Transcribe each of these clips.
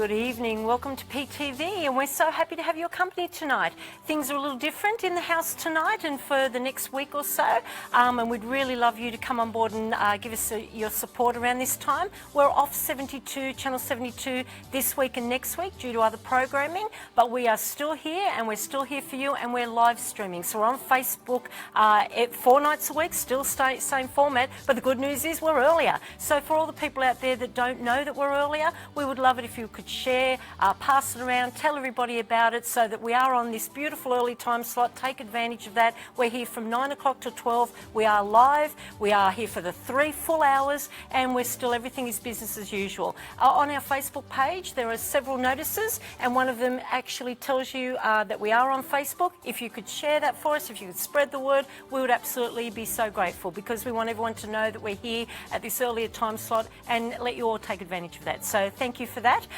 Good evening. Welcome to PTV, and we're so happy to have your company tonight. Things are a little different in the house tonight and for the next week or so, and we'd really love you to come on board and give us your support around this time. We're off 72, Channel 72 this week and next week due to other programming, but we are still here and we're still here for you, and we're live streaming. So we're on Facebook 4 nights a week, still same format, but the good news is we're earlier. So for all the people out there that don't know that we're earlier, we would love it if you could share, pass it around, tell everybody about it so that we are on this beautiful early time slot. Take advantage of that. We're here from 9 o'clock to 12. We are live. We are here for the 3 full hours, and we're still, everything is business as usual. On our Facebook page, there are several notices, and one of them actually tells you that we are on Facebook. If you could share that for us, if you could spread the word, we would absolutely be so grateful, because we want everyone to know that we're here at this earlier time slot and let you all take advantage of that. So thank you for that.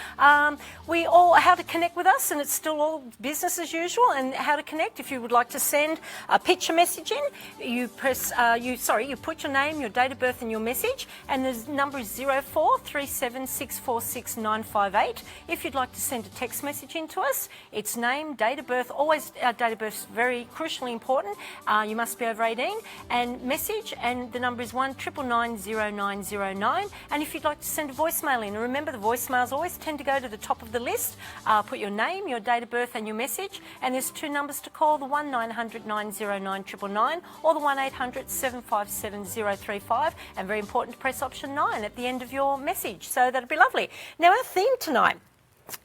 How to connect with us, and it's still all business as usual. And how to connect, if you would like to send a picture message in, you press, you put your name, your date of birth and your message, and the number is 0437646958. If you'd like to send a text message in to us, it's name, date of birth, always our date of birth is very crucially important. You must be over 18, and message, and the number is 199900909. And if you'd like to send a voicemail in, and remember the voicemails always tend to go to the top of the list. Put your name, your date of birth and your message, and there's 2 numbers to call, the 1900 909 999 or the 1800 757 035, and very important to press option 9 at the end of your message. So that'd be lovely. Now, our theme tonight,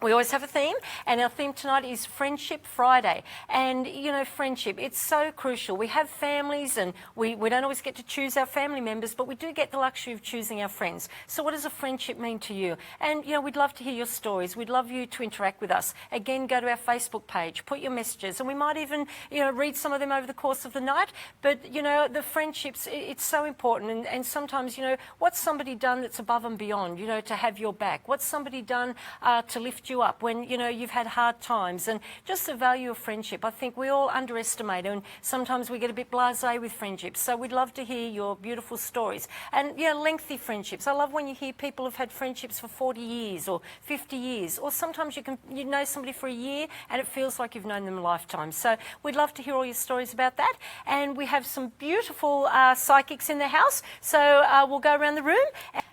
we always have a theme, and our theme tonight is Friendship Friday. And, you know, friendship, it's so crucial. We have families, and we don't always get to choose our family members, but we do get the luxury of choosing our friends. So what does a friendship mean to you? And, you know, we'd love to hear your stories. We'd love you to interact with us. Again, go to our Facebook page, put your messages, and we might even, you know, read some of them over the course of the night. But, you know, the friendships, it's so important. And sometimes, you know, what's somebody done that's above and beyond, you know, to have your back? What's somebody done to lift you up when, you know, you've had hard times? And just the value of friendship, I think we all underestimate, and sometimes we get a bit blasé with friendships. So we'd love to hear your beautiful stories. And, you know, lengthy friendships. I love when you hear people have had friendships for 40 years or 50 years, or sometimes you know somebody for a year and it feels like you've known them a lifetime. So we'd love to hear all your stories about that. And we have some beautiful psychics in the house, so we'll go around the room.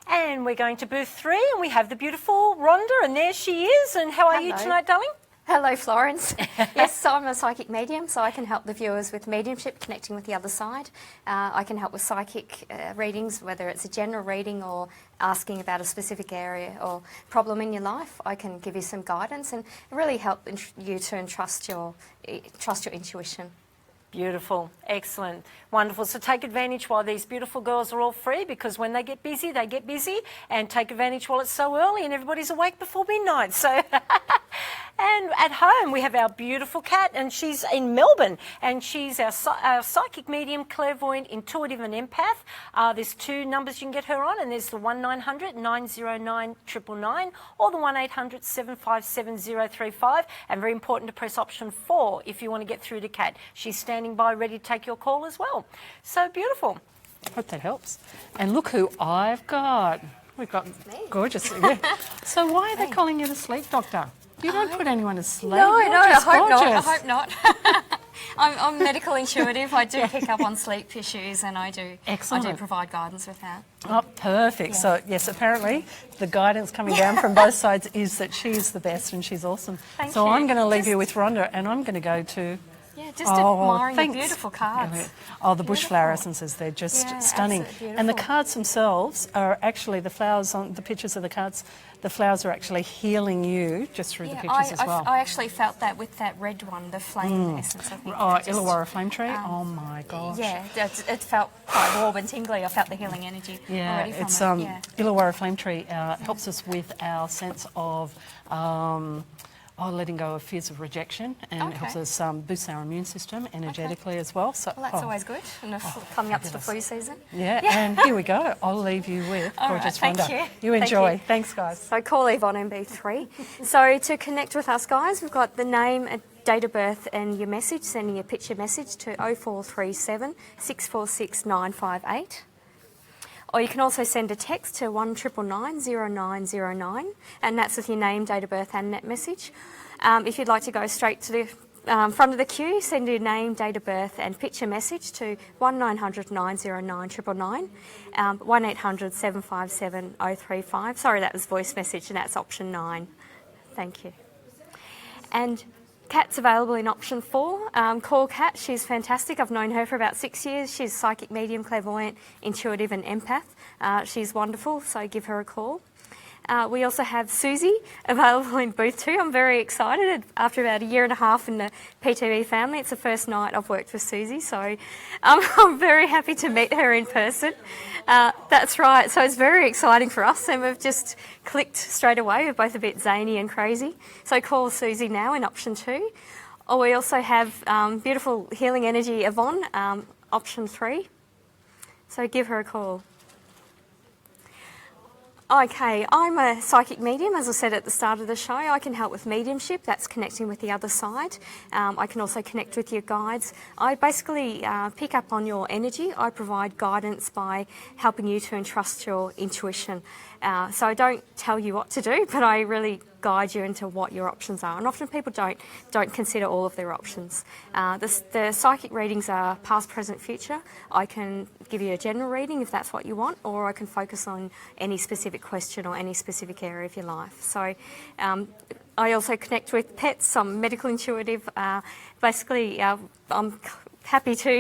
And we're going to booth 3, and we have the beautiful Rhonda, and there she is. And how are you tonight, darling? Hello, Florence. Yes, so I'm a psychic medium, so I can help the viewers with mediumship, connecting with the other side. I can help with psychic readings, whether it's a general reading or asking about a specific area or problem in your life. I can give you some guidance and really help you to trust your intuition. Beautiful. Excellent. Wonderful. So take advantage while these beautiful girls are all free, because when they get busy, and take advantage while it's so early and everybody's awake before midnight. So, and at home we have our beautiful Kat, and she's in Melbourne, and she's our psychic medium, clairvoyant, intuitive and empath. There's 2 numbers you can get her on, and there's the 1900 909 999 or the 1800 757 035, and very important to press option 4 if you want to get through to Kat. She's standing by ready to take your call as well. So beautiful. Hope that helps. And look who I've got. We've got gorgeous. Yeah. So why are they calling you the sleep doctor? You don't put anyone to sleep. No, I hope gorgeous. not. I hope not. I'm medical intuitive. I do pick up on sleep issues, and I do provide guidance with that. Oh, perfect. Yeah. So yes, apparently the guidance coming down from both sides is that she's the best and she's awesome. Thank you. I'm going to leave you with Rhonda, and I'm going to go to. Yeah, just admiring the beautiful cards. Oh, the bush flower essences, they're just stunning. And the cards themselves are actually, the flowers on the pictures of the cards, the flowers are actually healing you just through the pictures as well. I actually felt that with that red one, the flame essence, I think. Oh, Illawarra flame tree? Oh my gosh. Yeah, it felt quite warm and tingly. I felt the healing energy already from it. Illawarra flame tree helps us with our sense of letting go of fears of rejection, and it helps us boost our immune system energetically as well. So, that's always good, and coming up to the flu season. Yeah, and here we go. I'll leave you with gorgeous Rhonda. Thank you. You enjoy. Thank you. Thanks, guys. So call Yvonne MB3. So to connect with us, guys, we've got the name, date of birth and your message, sending your picture message to 0437 646 958. Or you can also send a text to 19990909, and that's with your name, date of birth and net message. If you'd like to go straight to the front of the queue, send your name, date of birth and picture message to 1900 909 999, 1800 757 035. Sorry, that was voice message, and that's option 9. Thank you. And Kat's available in option 4. Call Kat, she's fantastic. I've known her for about 6 years. She's psychic, medium, clairvoyant, intuitive and empath. She's wonderful, so give her a call. We also have Susie available in booth 2. I'm very excited. After about a year and a half in the PTV family, it's the first night I've worked with Susie, so I'm very happy to meet her in person. That's right, so it's very exciting for us, and we've just clicked straight away. We're both a bit zany and crazy. So call Susie now in option 2. Or we also have beautiful healing energy Yvonne, option 3. So give her a call. Okay, I'm a psychic medium, as I said at the start of the show. I can help with mediumship, that's connecting with the other side. I can also connect with your guides. I basically pick up on your energy. I provide guidance by helping you to entrust your intuition. So I don't tell you what to do, but I really guide you into what your options are. And often people don't consider all of their options. The psychic readings are past, present, future. I can give you a general reading if that's what you want, or I can focus on any specific question or any specific area of your life. So I also connect with pets. I'm medical intuitive. Basically, I'm happy for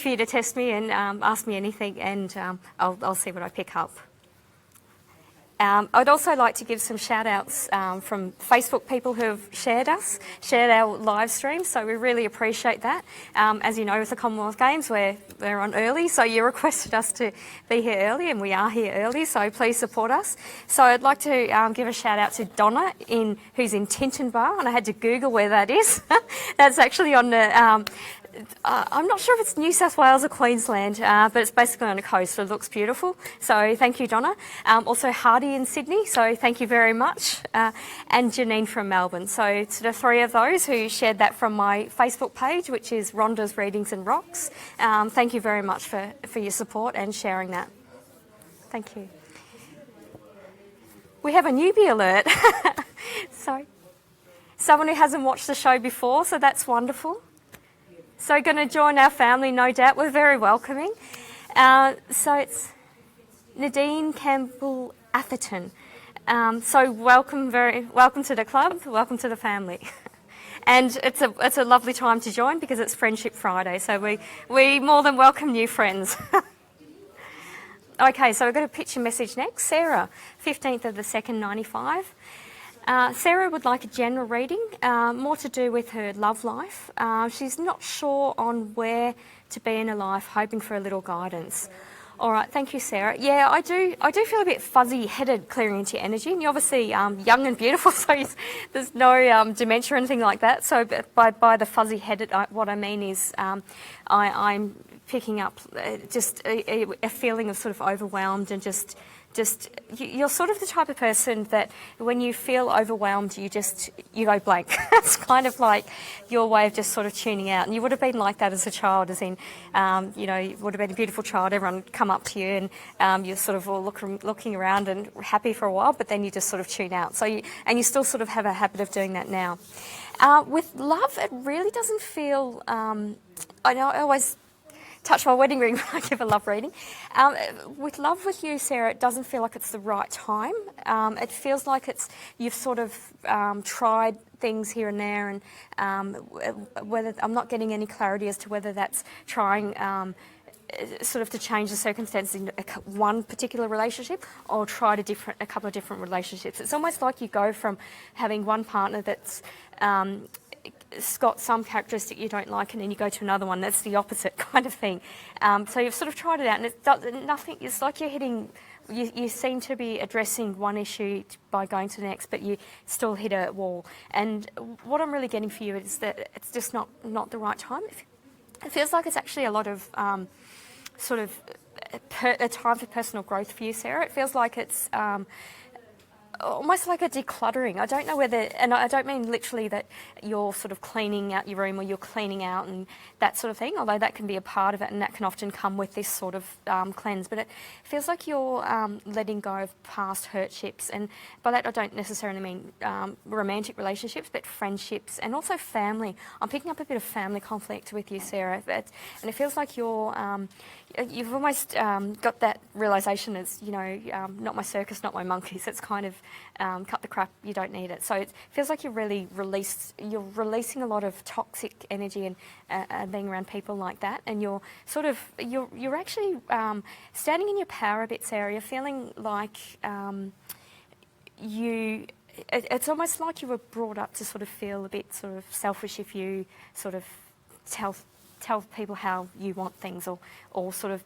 you to test me and ask me anything, and I'll see what I pick up. I'd also like to give some shout outs from Facebook people who have shared our live stream, so we really appreciate that. As you know, with the Commonwealth Games, we're on early, so you requested us to be here early, and we are here early, so please support us. So I'd like to give a shout out to Donna, who's in Tintinbar, and I had to Google where that is. That's actually on the... I'm not sure if it's New South Wales or Queensland, but it's basically on the coast, so it looks beautiful. So thank you, Donna. Also Hardy in Sydney, so thank you very much. And Janine from Melbourne. So to the 3 of those who shared that from my Facebook page, which is Rhonda's Readings and Rocks, thank you very much for your support and sharing that. Thank you. We have a newbie alert. So someone who hasn't watched the show before, so that's wonderful. So going to join our family, no doubt. We're very welcoming. So it's Nadine Campbell Atherton. So welcome to the club, welcome to the family. And it's a lovely time to join because it's Friendship Friday, so we more than welcome new friends. Okay, so we've got a picture message next. Sarah, 15th of the 2nd, 95. Sarah would like a general reading, more to do with her love life. She's not sure on where to be in her life, hoping for a little guidance. All right, thank you, Sarah. Yeah, I do feel a bit fuzzy-headed clearing into your energy, and you're obviously young and beautiful, so there's no dementia or anything like that. So by the fuzzy-headed, what I mean is I'm picking up just a feeling of sort of overwhelmed and just you're sort of the type of person that when you feel overwhelmed, you go blank. It's kind of like your way of just sort of tuning out. And you would have been like that as a child, as in, you would have been a beautiful child. Everyone would come up to you and you're sort of all looking around and happy for a while, but then you just sort of tune out. So you still sort of have a habit of doing that now. With love, it really doesn't feel. I know I always touch my wedding ring when I give a love reading. With love with you, Sarah, it doesn't feel like it's the right time. It feels like you've sort of tried things here and there, and whether I'm not getting any clarity as to whether that's trying sort of to change the circumstances in one particular relationship or tried a couple of different relationships. It's almost like you go from having one partner that's it's got some characteristic you don't like, and then you go to another one that's the opposite kind of thing. So you've sort of tried it out, and nothing. It's like you're hitting. You seem to be addressing one issue by going to the next, but you still hit a wall. And what I'm really getting for you is that it's just not the right time. It feels like it's actually a lot of sort of a time for personal growth for you, Sarah. It feels like it's almost like a decluttering. I don't know whether, and I don't mean literally that you're sort of cleaning out your room or you're cleaning out and that sort of thing, although that can be a part of it and that can often come with this sort of cleanse. But it feels like you're letting go of past hurtships, and by that I don't necessarily mean romantic relationships, but friendships and also family. I'm picking up a bit of family conflict with you, Sarah, and it feels like you've almost got that realisation as, you know, not my circus, not my monkeys. It's kind of cut the crap, you don't need it. So it feels like you're releasing a lot of toxic energy and being around people like that, and you're actually standing in your power a bit, Sarah. You're feeling like it's almost like you were brought up to sort of feel a bit sort of selfish if you sort of tell people how you want things, or sort of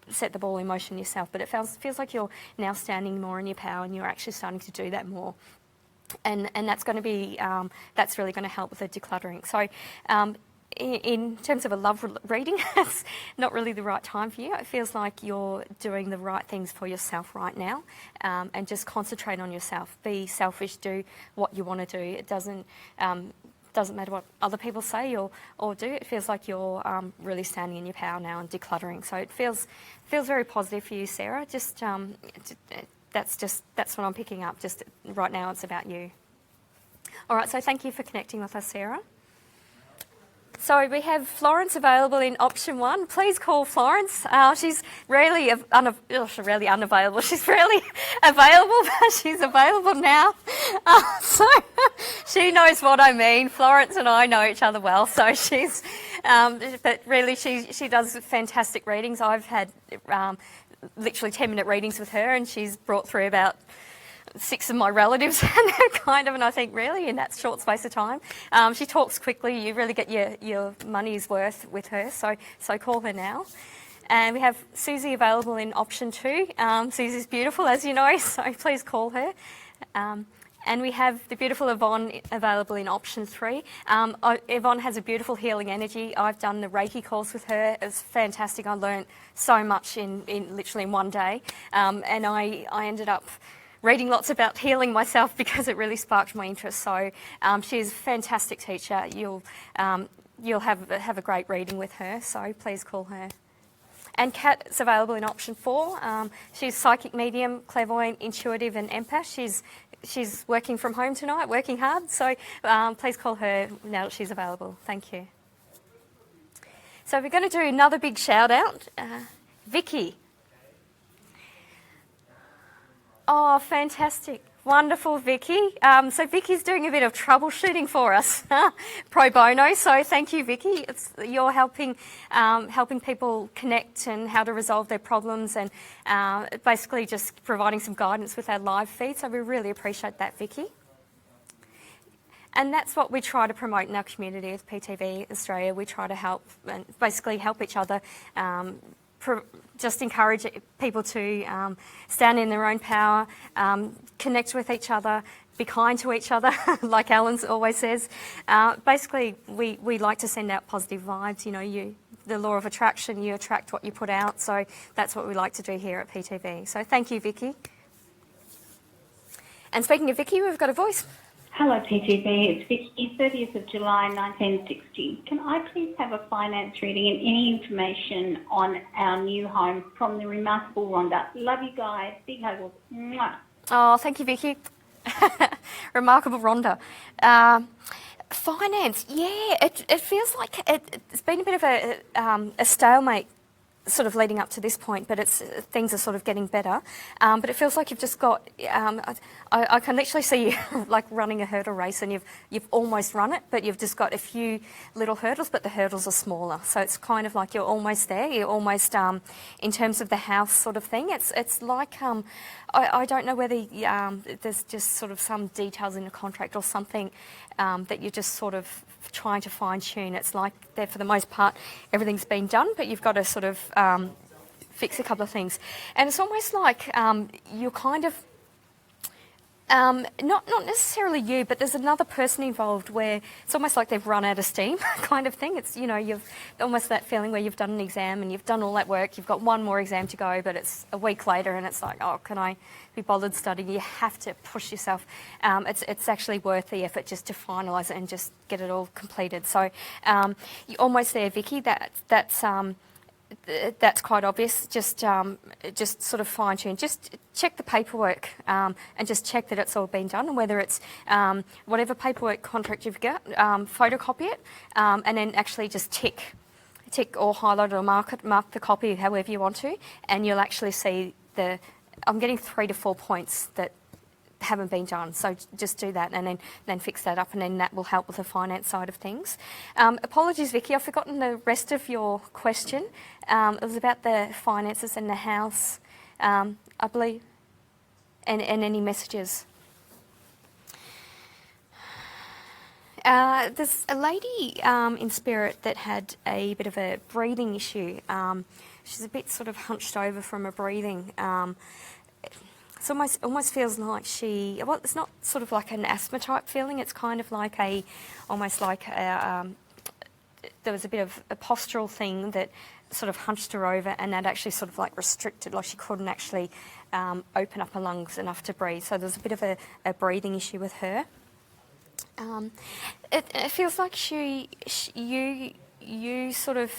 set the ball in motion yourself. But it feels like you're now standing more in your power and you're actually starting to do that more. And that's going to be, that's really going to help with the decluttering. So in terms of a love reading, it's not really the right time for you. It feels like you're doing the right things for yourself right now, and just concentrate on yourself. Be selfish, do what you want to do. It doesn't matter what other people say or do. It feels like you're really standing in your power now and decluttering. So it feels very positive for you, Sarah. Just that's what I'm picking up. Just right now, it's about you. All right. So thank you for connecting with us, Sarah. So we have Florence available in option 1. Please call Florence. She's rarely unavailable. She's rarely available, but she's available now. So she knows what I mean. Florence and I know each other well. So she's, but really she does fantastic readings. I've had literally 10-minute readings with her, and she's brought through about 6 of my relatives and I think really in that short space of time. She talks quickly. You really get your money's worth with her, so call her now. And we have Susie available in option 2. Susie's beautiful, as you know, so please call her. And we have the beautiful Yvonne available in option 3. Yvonne has a beautiful healing energy. I've done the Reiki course with her. It's fantastic. I learned so much in literally in one day. And I ended up reading lots about healing myself because it really sparked my interest. So she's a fantastic teacher. You'll have a great reading with her, so please call her. And Kat's available in option 4. She's psychic medium, clairvoyant, intuitive and empath. She's working from home tonight, working hard, so please call her now that she's available. Thank you. So we're going to do another big shout out. Vicky. Oh, fantastic. Wonderful, Vicky. So Vicky's doing a bit of troubleshooting for us, pro bono. So thank you, Vicky. You're helping people connect and how to resolve their problems, and basically just providing some guidance with our live feed. So we really appreciate that, Vicky. And that's what we try to promote in our community with PTV Australia. We try to help and basically help each other. Just encourage people to stand in their own power, connect with each other, be kind to each other, like Alan always says. Basically, we like to send out positive vibes. You know, the law of attraction, you attract what you put out. So that's what we like to do here at PTV. So thank you, Vicky. And speaking of Vicky, we've got a voice. Hello PTV, it's Vicky, 30th of July 1960. Can I please have a finance reading and any information on our new home from the remarkable Rhonda? Love you guys. Big hugs. Mwah. Oh, thank you, Vicky. Remarkable Rhonda. Finance, yeah, it feels like it's been a bit of a stalemate sort of leading up to this point, but things are sort of getting better. But it feels like you've just got, I can literally see you like running a hurdle race, and you've almost run it, but you've just got a few little hurdles, but the hurdles are smaller. So it's kind of like you're almost there. You're almost, in terms of the house sort of thing, it's like, I don't know whether there's just sort of some details in the contract or something that you're just sort of trying to fine tune. It's like there for the most part everything's been done, but you've got to sort of fix a couple of things. And it's almost like you're kind of Not necessarily you, but there's another person involved where it's almost like they've run out of steam kind of thing. It's, you know, you've almost that feeling where you've done an exam and you've done all that work, you've got one more exam to go, but it's a week later and it's like, oh, can I be bothered studying? You have to push yourself. It's actually worth the effort just to finalise it and just get it all completed. So you're almost there, Vicky. That's quite obvious. Just sort of fine tune. Just check the paperwork and just check that it's all been done. And whether it's whatever paperwork contract you've got, photocopy it, and then actually just tick or highlight or mark the copy however you want to, and you'll actually see I'm getting 3 to 4 points that haven't been done, so just do that and then fix that up, and then that will help with the finance side of things. Apologies, Vicky, I've forgotten the rest of your question. It was about the finances and the house, I believe, and any messages. There's a lady in spirit that had a bit of a breathing issue. She's a bit sort of hunched over from her breathing. It almost feels like it's not sort of like an asthma type feeling. It's kind of like there was a bit of a postural thing that sort of hunched her over, and that actually sort of like restricted, like she couldn't actually open up her lungs enough to breathe. So there's a bit of a breathing issue with her. It feels like you sort of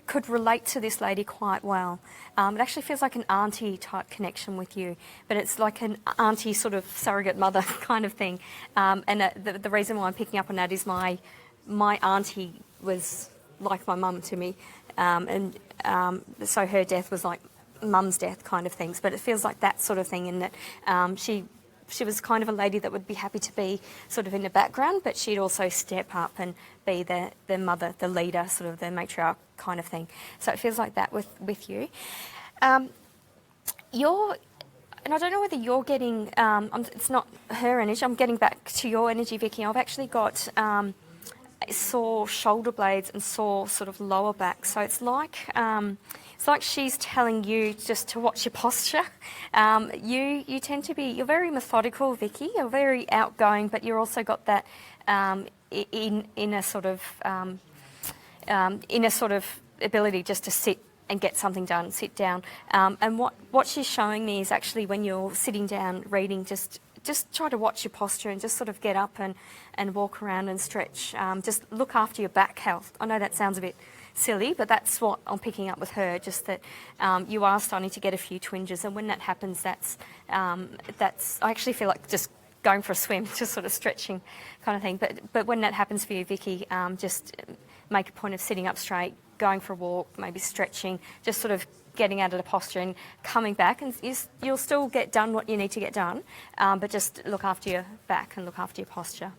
could relate to this lady quite well. It actually feels like an auntie type connection with you, but it's like an auntie sort of surrogate mother kind of thing. And the reason why I'm picking up on that is my auntie was like my mum to me, so her death was like mum's death kind of things. But it feels like that sort of thing in that she was kind of a lady that would be happy to be sort of in the background, but she'd also step up and be the mother, the leader, sort of the matriarch kind of thing. So it feels like that with you. And I don't know whether you're getting, it's not her energy, I'm getting back to your energy, Vicky. I've actually got sore shoulder blades and sore sort of lower back. So it's like she's telling you just to watch your posture. You tend to be, you're very methodical, Vicky. You're very outgoing, but you're also got that inner sort of ability just to sit and get something done, sit down. And what she's showing me is actually when you're sitting down reading, just try to watch your posture and just sort of get up and walk around and stretch. Just look after your back health. I know that sounds a bit silly, but that's what I'm picking up with her, just that you are starting to get a few twinges, and when that happens, that's I actually feel like just going for a swim, just sort of stretching kind of thing. But when that happens for you, Vicky, just make a point of sitting up straight, going for a walk, maybe stretching, just sort of getting out of the posture and coming back, and you'll still get done what you need to get done, but just look after your back and look after your posture.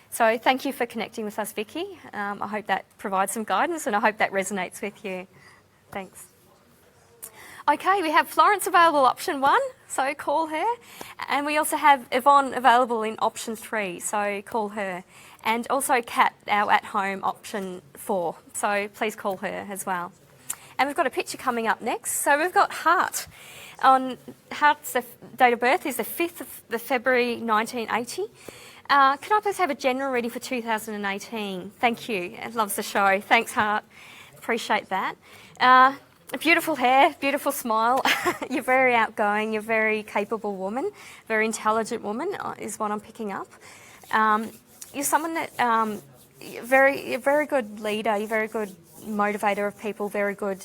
So thank you for connecting with us, Vicky. I hope that provides some guidance, and I hope that resonates with you. Thanks. Okay, we have Florence available, option 1, so call her. And we also have Yvonne available in option 3, so call her. And also Kat, our at-home, option 4, so please call her as well. And we've got a picture coming up next. So we've got Heart. Heart's date of birth is the 5th of February 1980. Can I please have a general reading for 2018? Thank you. It loves the show. Thanks, Heart. Appreciate that. Beautiful hair, beautiful smile. You're very outgoing. You're a very capable woman, very intelligent woman is what I'm picking up. You're someone that you're a very good leader. You're a very good motivator of people. Very good,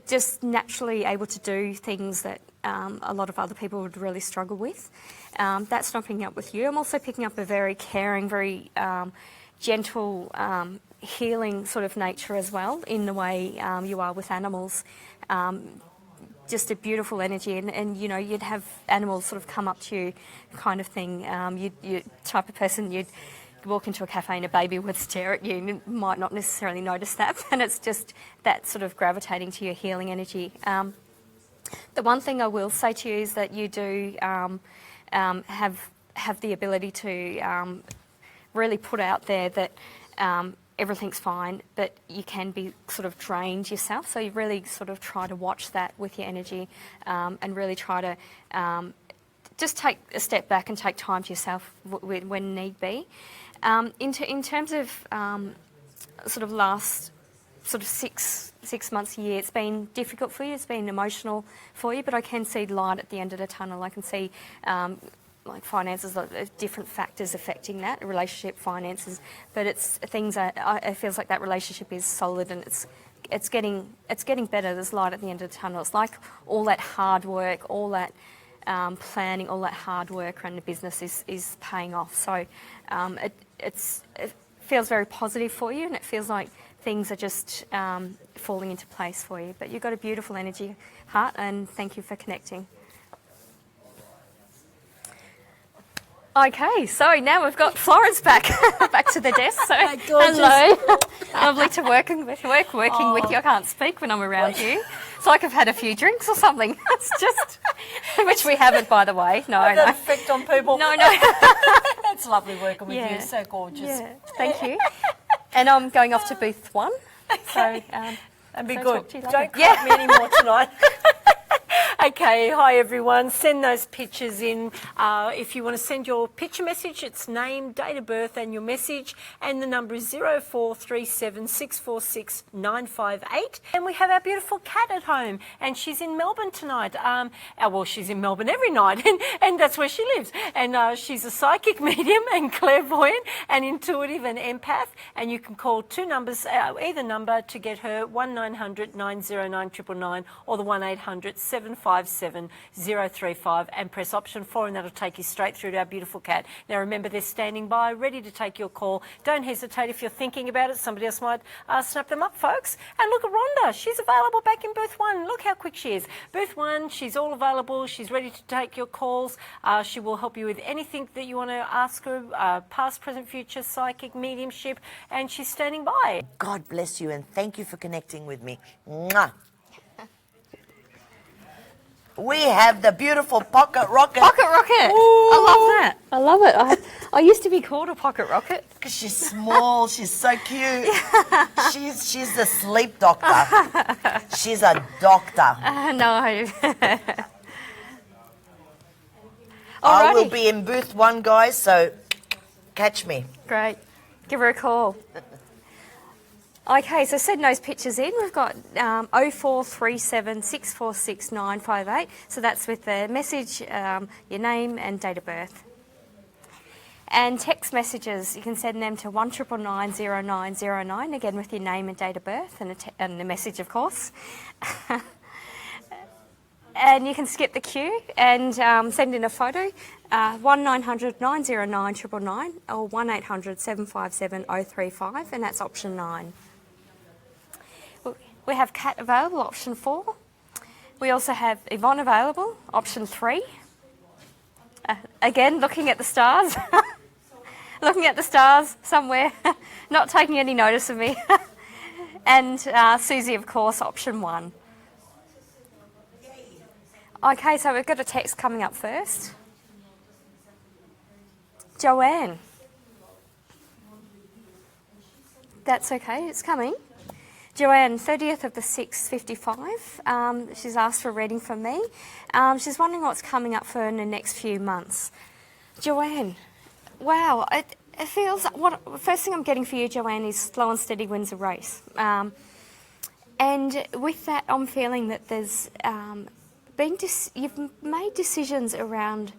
just naturally able to do things that a lot of other people would really struggle with. That's not picking up with you. I'm also picking up a very caring, very gentle, healing sort of nature as well, in the way you are with animals. Just a beautiful energy, and you know, you'd have animals sort of come up to you kind of thing. You type of person, you'd walk into a cafe and a baby would stare at you, and you might not necessarily notice that, and it's just that sort of gravitating to your healing energy. The one thing I will say to you is that you do have the ability to really put out there that everything's fine, but you can be sort of drained yourself. So you really sort of try to watch that with your energy, and really try to just take a step back and take time to yourself when need be. In terms of sort of last sort of six months, a year, it's been difficult for you, it's been emotional for you, but I can see light at the end of the tunnel. I can see like finances, different factors affecting that, relationship, finances, but it's things that it feels like that relationship is solid and it's getting better. There's light at the end of the tunnel. It's like all that hard work, all that planning, all that hard work around the business is paying off. So it feels very positive for you, and it feels like things are just falling into place for you. But you've got a beautiful energy, heart, and thank you for connecting. Okay, so now we've got Florence back to the desk. So hello, lovely to working with you. I can't speak when I'm around you. It's like I've had a few drinks or something. It's just, which we haven't, by the way. No, that effect on people. No. It's lovely working with you. So gorgeous. Yeah, thank you. And I'm going off to booth 1. So that'd be so good. Don't cut me anymore tonight. Okay, hi everyone. Send those pictures in. If you want to send your picture message, it's name, date of birth and your message, and the number is 0437 646 958. And we have our beautiful cat at home, and she's in Melbourne tonight. Well, she's in Melbourne every night, and that's where she lives. And she's a psychic medium and clairvoyant and intuitive and empath, and you can call two numbers, either number to get her, 1900 909 999 or the 1800 757 035, and press option 4, and that'll take you straight through to our beautiful cat. Now remember, they're standing by, ready to take your call. Don't hesitate if you're thinking about it. Somebody else might snap them up, folks. And look at Rhonda. She's available back in booth 1. Look how quick she is. Booth 1, she's all available. She's ready to take your calls. She will help you with anything that you want to ask her, past, present, future, psychic, mediumship, and she's standing by. God bless you, and thank you for connecting with me. Mwah. We have the beautiful Pocket Rocket. Pocket Rocket. Ooh. I love that. I love it. I used to be called a Pocket Rocket. Because she's small, she's so cute. She's the sleep doctor. She's a doctor. No. I will be in booth 1, guys, so catch me. Great. Give her a call. Okay, so send those pictures in. We've got 0437 646 958. So that's with the message, your name and date of birth. And text messages, you can send them to 1999 0909, again with your name and date of birth and the message, of course. And you can skip the queue and send in a photo, 1900 909 999 or 1800 757 035, and that's option 9. We have Kat available, option 4. We also have Yvonne available, option 3. Again, looking at the stars. Looking at the stars somewhere, not taking any notice of me. And Susie, of course, option 1. Okay, so we've got a text coming up first. Joanne. That's okay, it's coming. Joanne, 30th of the 6th, 55. She's asked for a reading from me. She's wondering what's coming up for her in the next few months. Joanne, wow, it feels, first thing I'm getting for you, Joanne, is slow and steady wins a race. And with that, I'm feeling that there's you've made decisions around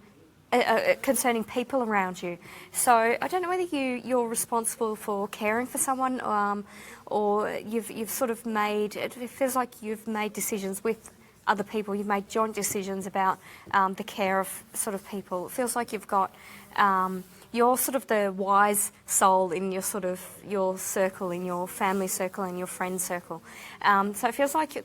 concerning people around you. So I don't know whether you're responsible for caring for someone, or you've sort of made, it feels like you've made decisions with other people. You've made joint decisions about the care of sort of people. It feels like you've got, you're sort of the wise soul in your sort of your circle, in your family circle, in your friend circle. So it feels like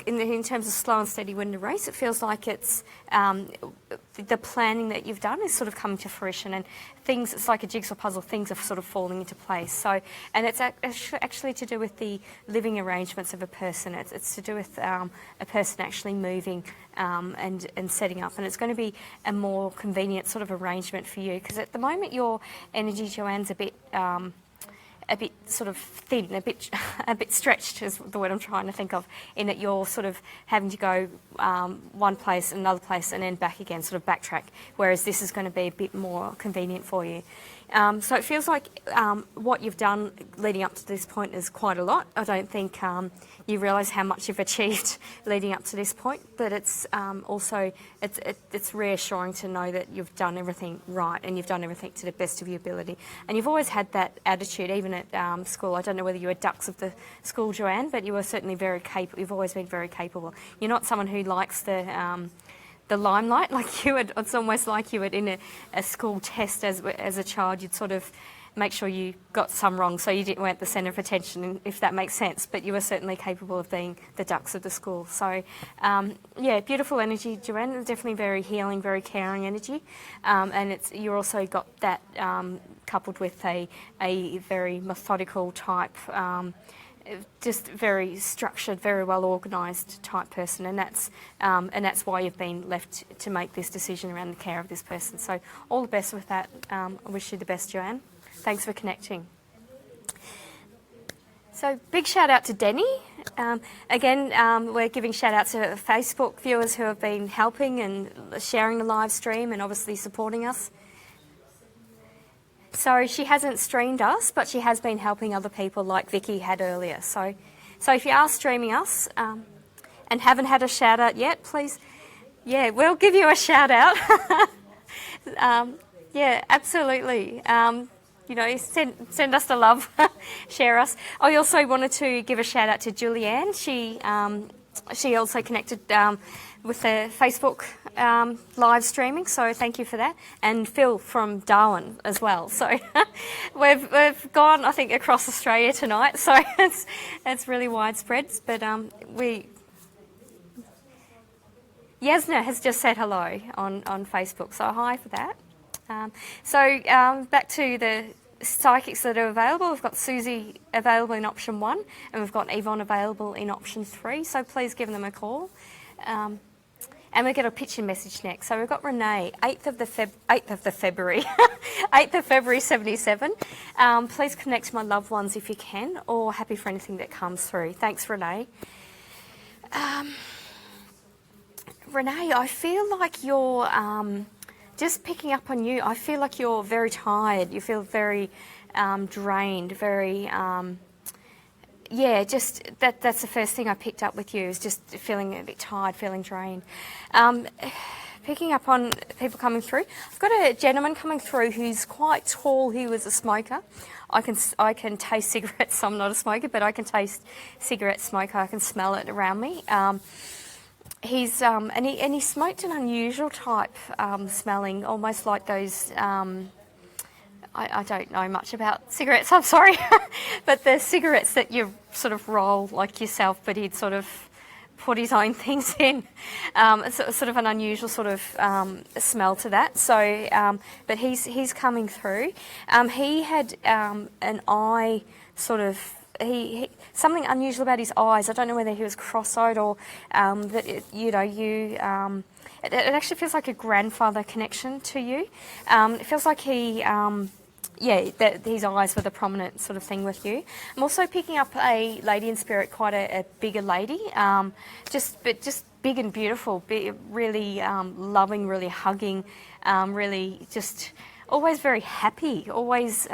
in terms of slow and steady win the race, it feels like it's the planning that you've done is sort of coming to fruition, and things, it's like a jigsaw puzzle, things are sort of falling into place. So, and it's actually to do with the living arrangements of a person. It's to do with a person actually moving and setting up, and it's going to be a more convenient sort of arrangement for you, because at the moment your energy, Joanne's, a bit a bit sort of thin, a bit a bit stretched is the word I'm trying to think of, in that you're sort of having to go one place, another place, and then back again, sort of backtrack, whereas this is going to be a bit more convenient for you. So it feels like what you've done leading up to this point is quite a lot. I don't think you realise how much you've achieved leading up to this point, but it's also it's reassuring to know that you've done everything right and you've done everything to the best of your ability. And you've always had that attitude, even at school. I don't know whether you were ducks of the school, Joanne, but you were certainly very capable. You've always been very capable. You're not someone who likes the limelight like you would. It's almost like you would in a school test as a child. You'd sort of make sure you got some wrong so you weren't the centre of attention, if that makes sense. But you were certainly capable of being the ducks of the school. So, yeah, beautiful energy, Joanne. Definitely very healing, very caring energy. And you also got that coupled with a very methodical type, just very structured, very well organised type person, and that's why you've been left to make this decision around the care of this person. So all the best with that. I wish you the best, Joanne. Thanks for connecting. So big shout out to Denny. Again, we're giving shout out to Facebook viewers who have been helping and sharing the live stream and obviously supporting us. So she hasn't streamed us, but she has been helping other people like Vicky had earlier. So if you are streaming us and haven't had a shout out yet, please, yeah, we'll give you a shout out. Yeah, absolutely. You know, send us the love, share us. I also wanted to give a shout out to Julianne. She also connected with the Facebook live streaming, so thank you for that. And Phil from Darwin as well. So we've gone, I think, across Australia tonight, so it's really widespread. But Yasna has just said hello on Facebook, so hi for that. Back to the psychics that are available. We've got Susie available in option 1, and we've got Yvonne available in option 3, so please give them a call. And we get a picture message next. So we've got Renee, 8th of February, 8th of February 77. Please connect to my loved ones if you can, or happy for anything that comes through. Thanks, Renee. Renee, I feel like you're, just picking up on you, I feel like you're very tired. You feel very drained, very... yeah, just that's the first thing I picked up with you, is just feeling a bit tired, feeling drained. Picking up on people coming through. I've got a gentleman coming through who's quite tall, who is a smoker. I can taste cigarettes. I'm not a smoker, but I can taste cigarette smoke. I can smell it around me. He's and he smoked an unusual type smelling, almost like those. I don't know much about cigarettes, I'm sorry, but the cigarettes that you sort of roll like yourself, but he'd sort of put his own things in. It's sort of an unusual sort of smell to that. So, but he's coming through. He had an eye sort of, something unusual about his eyes. I don't know whether he was cross-eyed or that it actually feels like a grandfather connection to you. It feels like he, that his eyes were the prominent sort of thing with you. I'm also picking up a lady in spirit, quite a bigger lady, just big and beautiful, really loving, really hugging, really just always very happy, always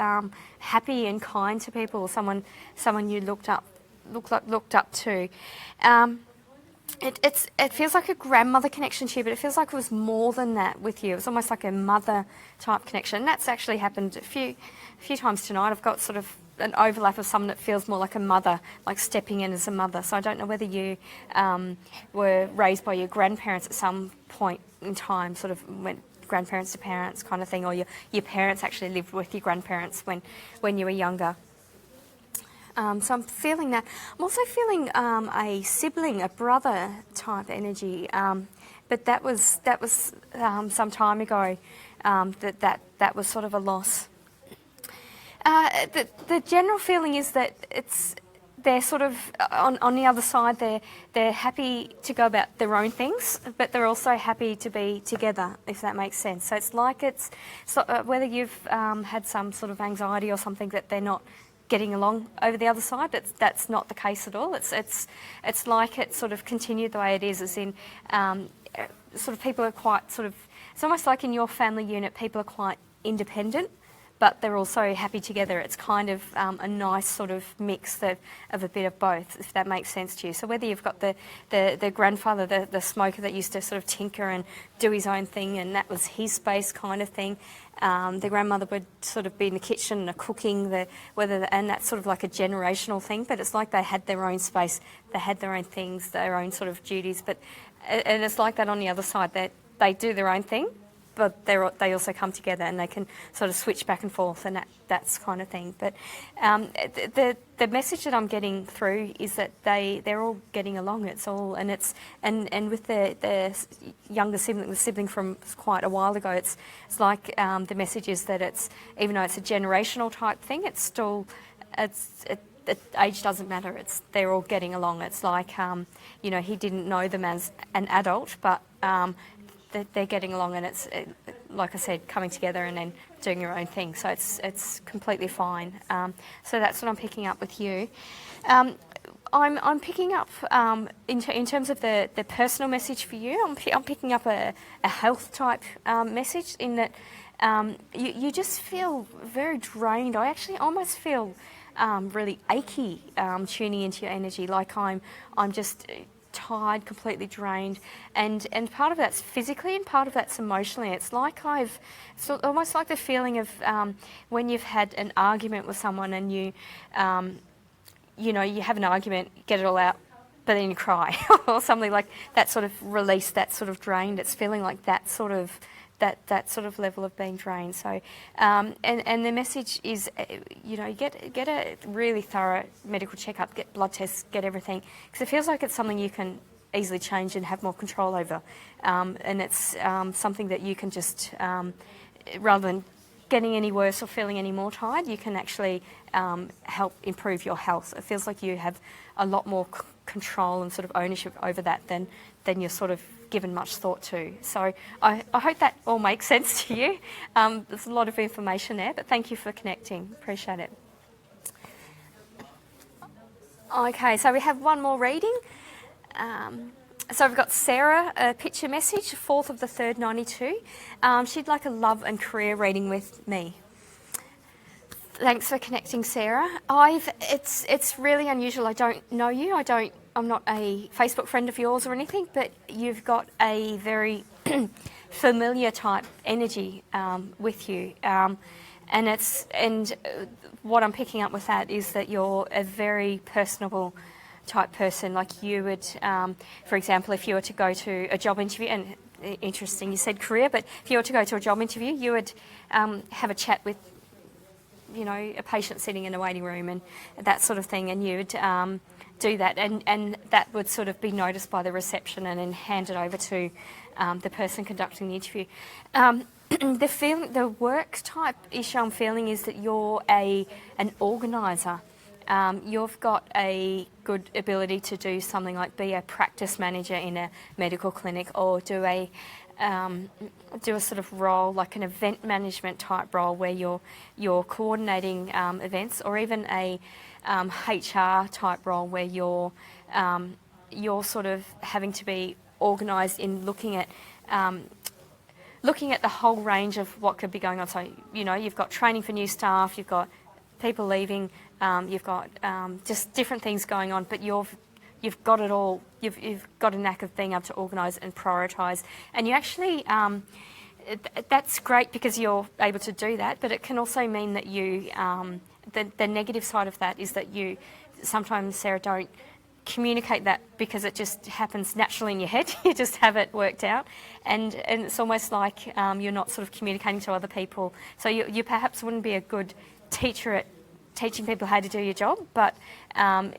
happy and kind to people. Someone you looked up to. It feels like a grandmother connection to you, but it feels like it was more than that with you. It was almost like a mother type connection. And that's actually happened a few times tonight. I've got sort of an overlap of someone that feels more like a mother, like stepping in as a mother. So I don't know whether you were raised by your grandparents at some point in time, sort of went grandparents to parents kind of thing, or your parents actually lived with your grandparents when you were younger. So I'm feeling that. I'm also feeling a sibling, a brother type energy, but that was some time ago. That was sort of a loss. The general feeling is that they're sort of on the other side. They're happy to go about their own things, but they're also happy to be together, if that makes sense. So it's like whether you've had some sort of anxiety or something that they're not getting along over the other side. That's not the case at all. It's like it sort of continued the way it is, as in sort of people are quite sort of, it's almost like in your family unit, people are quite independent, but they're also happy together. It's kind of a nice sort of mix of a bit of both, if that makes sense to you. So whether you've got the grandfather, the smoker that used to sort of tinker and do his own thing, and that was his space kind of thing. The grandmother would sort of be in the kitchen and cooking, and that's sort of like a generational thing, but it's like they had their own space, they had their own things, their own sort of duties, and it's like that on the other side, that they do their own thing, but they also come together and they can sort of switch back and forth, and that's kind of thing. But the message that I'm getting through is that they're all getting along. It's all, and with the younger sibling, the sibling from quite a while ago, it's like the message is that it's, even though it's a generational type thing, it's still age doesn't matter. They're all getting along. It's like he didn't know them as an adult, but they're getting along, and it's like I said, coming together and then doing your own thing. So it's completely fine. So that's what I'm picking up with you. I'm picking up in terms of the personal message for you. I'm picking up a health type message, in that you just feel very drained. I actually almost feel really achy tuning into your energy, like I'm just tired, completely drained, and part of that's physically and part of that's emotionally. It's like it's almost like the feeling of when you've had an argument with someone and you have an argument, get it all out, but then you cry or something like that, sort of release, that sort of drained. It's feeling like that sort of level of being drained. So, and the message is, get a really thorough medical checkup, get blood tests, get everything, because it feels like it's something you can easily change and have more control over, and it's something that you can just, rather than getting any worse or feeling any more tired, you can actually help improve your health. It feels like you have a lot more control and sort of ownership over that than you're sort of given much thought to. So I hope that all makes sense to you. There's a lot of information there, but thank you for connecting. Appreciate it. Okay, so we have one more reading. So we've got Sarah, a picture message, 4th of the 3rd, 92. She'd like a love and career reading with me. Thanks for connecting, Sarah. It's really unusual. I don't know you. I'm not a Facebook friend of yours or anything, but you've got a very familiar type energy with you, and what I'm picking up with that is that you're a very personable type person. Like you would, for example, if you were to go to a job interview, and interesting, you said career, but if you were to go to a job interview, you would have a chat with, a patient sitting in a waiting room and that sort of thing, and you would do that, and that would sort of be noticed by the reception and then handed over to the person conducting the interview. The work type issue I'm feeling is that you're an organiser. You've got a good ability to do something like be a practice manager in a medical clinic, or do a sort of role like an event management type role where you're coordinating events, or even a HR type role where you're sort of having to be organised in looking at the whole range of what could be going on. So you've got training for new staff, you've got people leaving, you've got just different things going on, but you've got it all. You've got a knack of being able to organise and prioritise, and you actually that's great because you're able to do that. But it can also mean that you the negative side of that is that you sometimes, Sarah, don't communicate that because it just happens naturally in your head. You just have it worked out, and it's almost like you're not sort of communicating to other people. So you perhaps wouldn't be a good teacher at teaching people how to do your job, but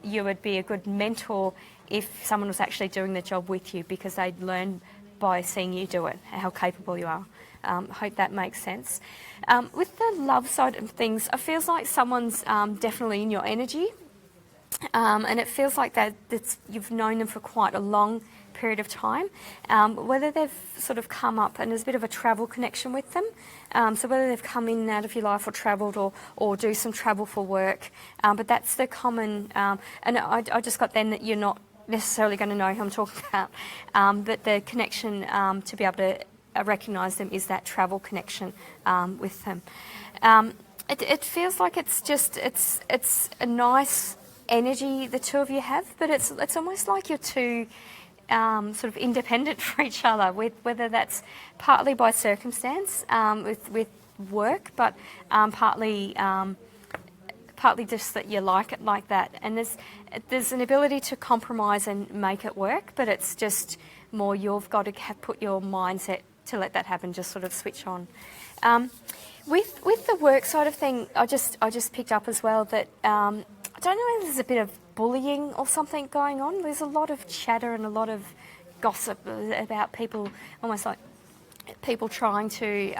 you would be a good mentor if someone was actually doing the job with you, because they'd learn by seeing you do it, how capable you are. I hope that makes sense. With the love side of things, it feels like someone's definitely in your energy, and it feels like that you've known them for quite a long period of time, whether they've sort of come up and there's a bit of a travel connection with them. So whether they've come in and out of your life or travelled or do some travel for work. But that's the common, and I just got then that you're not necessarily going to know who I'm talking about, but the connection to be able to recognise them is that travel connection with them. It feels like it's a nice energy the two of you have, but it's almost like you're two sort of independent for each other, whether that's partly by circumstance with work, but partly just that you like it like that. And there's an ability to compromise and make it work, but it's just more you've got to put your mindset to let that happen, just sort of switch on. With the work side of thing, I just picked up as well that I don't know if there's a bit of bullying or something going on. There's a lot of chatter and a lot of gossip about people, almost like people trying to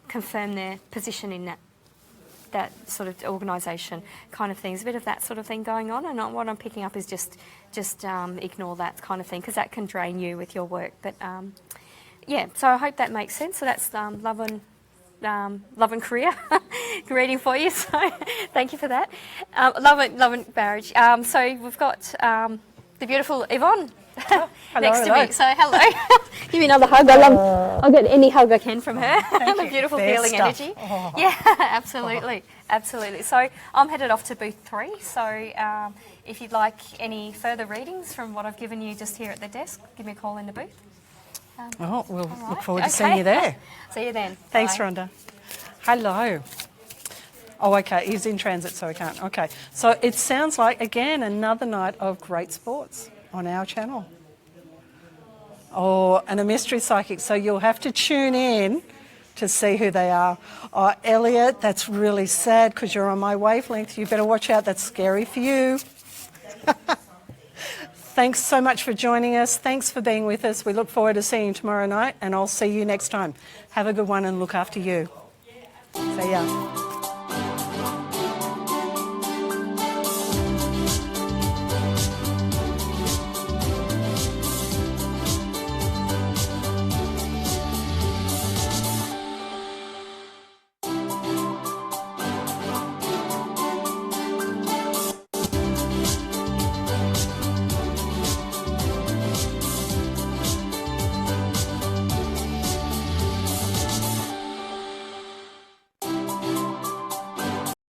confirm their position in that sort of organisation kind of thing. There's a bit of that sort of thing going on, and what I'm picking up is just ignore that kind of thing, because that can drain you with your work. But yeah, so I hope that makes sense. So that's love and career reading for you. So thank you for that. Love and marriage. So we've got the beautiful Yvonne next to me. So hello. Give me another hug. I'll get any hug I can from her. The beautiful feeling energy. Oh. Yeah, absolutely. Absolutely. So I'm headed off to booth 3. So if you'd like any further readings from what I've given you just here at the desk, give me a call in the booth. We'll look forward to seeing you there. See you then. Thanks, Bye. Rhonda. Hello. Oh, okay. He's in transit, so I can't. Okay. So it sounds like, again, another night of great sports on our channel. Oh, and a mystery psychic. So you'll have to tune in to see who they are. Oh, Elliot, that's really sad because you're on my wavelength. You better watch out. That's scary for you. Thanks so much for joining us. Thanks for being with us. We look forward to seeing you tomorrow night, and I'll see you next time. Have a good one and look after you. See ya.